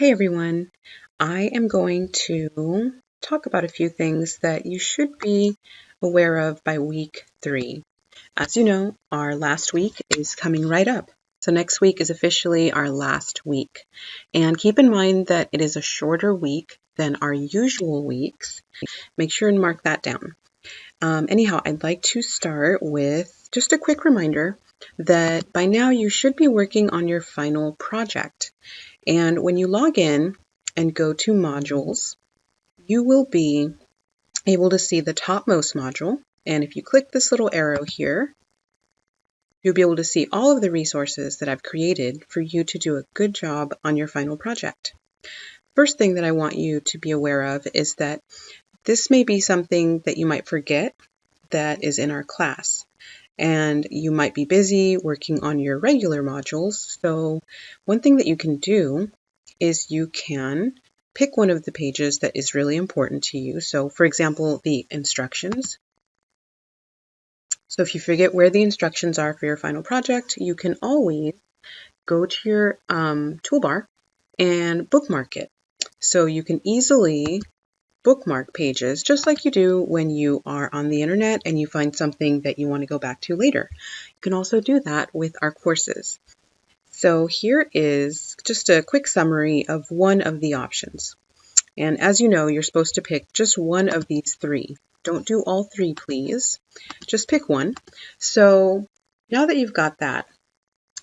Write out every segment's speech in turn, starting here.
Hey everyone, I am going to talk about a few things that you should be aware of by week 3. As you know, our last week is coming right up. So next week is officially our last week. And keep in mind that it is a shorter week than our usual weeks. Make sure and mark that down. Anyhow, I'd like to start with just a quick reminder that by now you should be working on your final project. And when you log in and go to modules, you will be able to see the topmost module. And if you click this little arrow here, you'll be able to see all of the resources that I've created for you to do a good job on your final project. First thing that I want you to be aware of is that this may be something that you might forget that is in our class. And you might be busy working on your regular modules. So one thing that you can do is you can pick one of the pages that is really important to you. So for example, the instructions. So if you forget where the instructions are for your final project, you can always go to your toolbar and bookmark it. So you can easily bookmark pages just like you do when you are on the internet and you find something that you want to go back to later. You can also do that with our courses. So here is just a quick summary of one of the options. And as you know, you're supposed to pick just one of these 3. Don't do all 3, please. Just pick one. So now that you've got that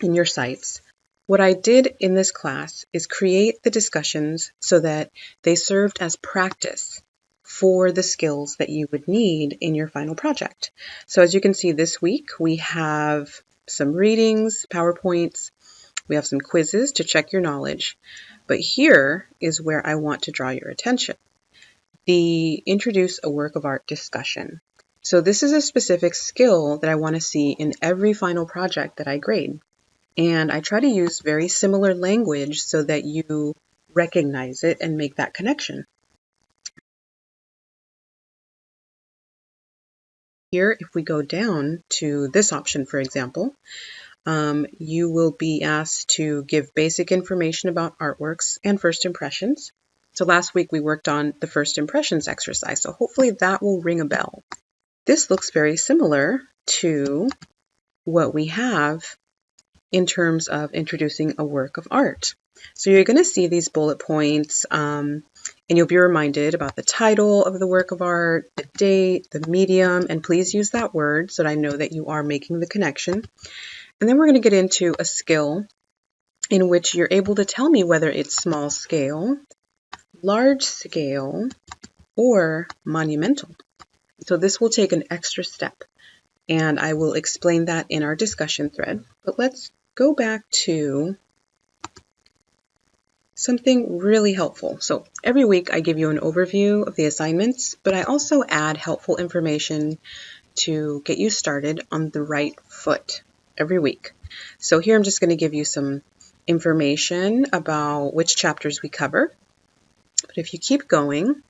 in your sights, what I did in this class is create the discussions so that they served as practice for the skills that you would need in your final project. So as you can see this week, we have some readings, PowerPoints, we have some quizzes to check your knowledge. But here is where I want to draw your attention. The introduce a work of art discussion. So this is a specific skill that I want to see in every final project that I grade. And I try to use very similar language so that you recognize it and make that connection. Here, if we go down to this option, for example, you will be asked to give basic information about artworks and first impressions. So last week we worked on the first impressions exercise, so hopefully that will ring a bell. This looks very similar to what we have in terms of introducing a work of art. So you're going to see these bullet points and you'll be reminded about the title of the work of art, the date, the medium, and please use that word so that I know that you are making the connection. And then we're going to get into a skill in which you're able to tell me whether it's small scale, large scale, or monumental. So this will take an extra step, and I will explain that in our discussion thread. But let's go back to something really helpful. So every week I give you an overview of the assignments, but I also add helpful information to get you started on the right foot every week. So here I'm just going to give you some information about which chapters we cover. But if you keep going,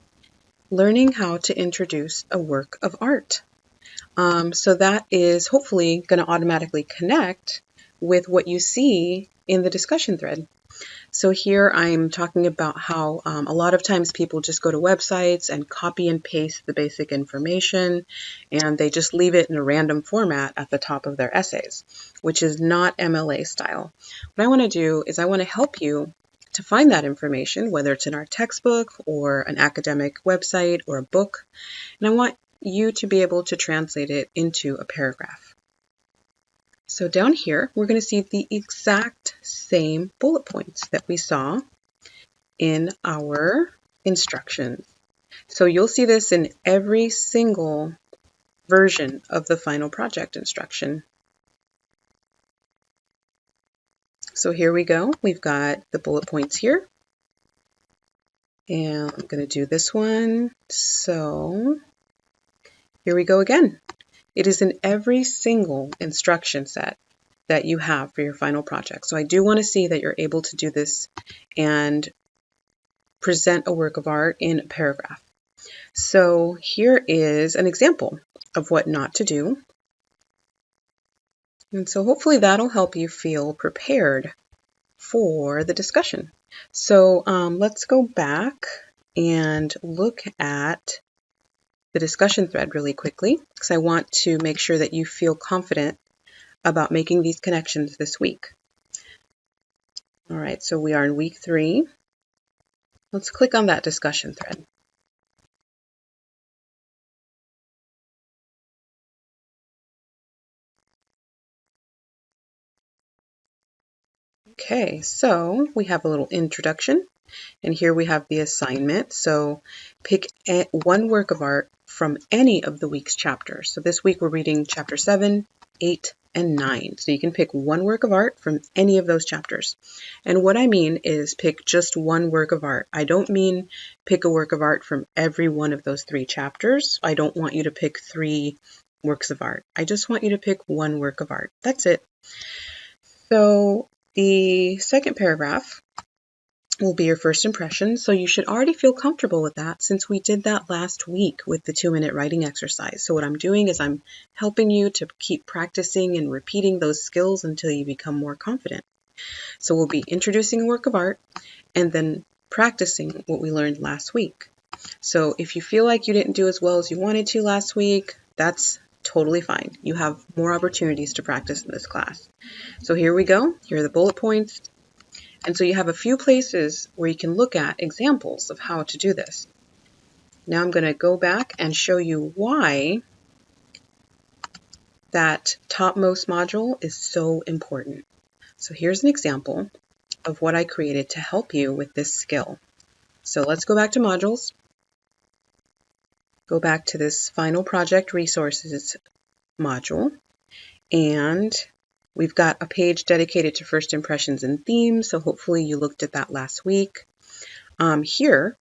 learning how to introduce a work of art. So that is hopefully going to automatically connect with what you see in the discussion thread. So here I'm talking about how a lot of times people just go to websites and copy and paste the basic information and they just leave it in a random format at the top of their essays, which is not MLA style. What I want to do is I want to help you to find that information, whether it's in our textbook or an academic website or a book, and I want you to be able to translate it into a paragraph. So down here, we're going to see the exact same bullet points that we saw in our instructions. So you'll see this in every single version of the final project instruction. So here we go. We've got the bullet points here. And I'm going to do this one. So here we go again. It is in every single instruction set that you have for your final project. So I do want to see that you're able to do this and present a work of art in a paragraph. So here is an example of what not to do. And so hopefully that'll help you feel prepared for the discussion. So let's go back and look at the discussion thread really quickly, because I want to make sure that you feel confident about making these connections this week. All right, so we are in week 3. Let's click on that discussion thread. Okay, so we have a little introduction, and here we have the assignment. So pick one work of art from any of the week's chapters. So this week we're reading chapter 7, 8, and 9. So you can pick one work of art from any of those chapters. And what I mean is pick just one work of art. I don't mean pick a work of art from every one of those 3 chapters. I don't want you to pick 3 works of art. I just want you to pick one work of art. That's it. So the second paragraph will be your first impression. So you should already feel comfortable with that since we did that last week with the 2-minute writing exercise. So what I'm doing is I'm helping you to keep practicing and repeating those skills until you become more confident. So we'll be introducing a work of art and then practicing what we learned last week. So if you feel like you didn't do as well as you wanted to last week, that's totally fine. You have more opportunities to practice in this class. So here we go. Here are the bullet points. And so you have a few places where you can look at examples of how to do this. Now I'm going to go back and show you why that topmost module is so important. So here's an example of what I created to help you with this skill. So let's go back to modules. Go back to this final project resources module, and we've got a page dedicated to first impressions and themes, so hopefully you looked at that last week. Here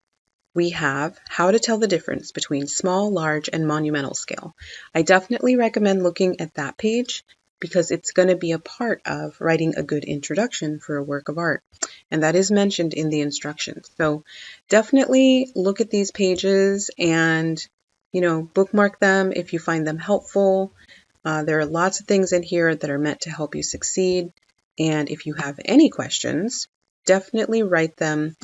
we have how to tell the difference between small, large, and monumental scale. I definitely recommend looking at that page because it's going to be a part of writing a good introduction for a work of art, and that is mentioned in the instructions. So definitely look at these pages and bookmark them if you find them helpful. There are lots of things in here that are meant to help you succeed. And if you have any questions, definitely write them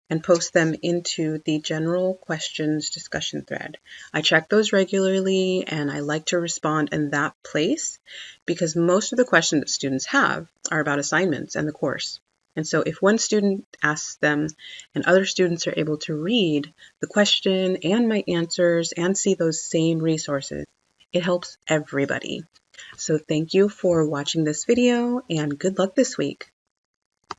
and post them into the general questions discussion thread. I check those regularly and I like to respond in that place because most of the questions that students have are about assignments and the course. And so if one student asks them and other students are able to read the question and my answers and see those same resources, it helps everybody. So thank you for watching this video and good luck this week.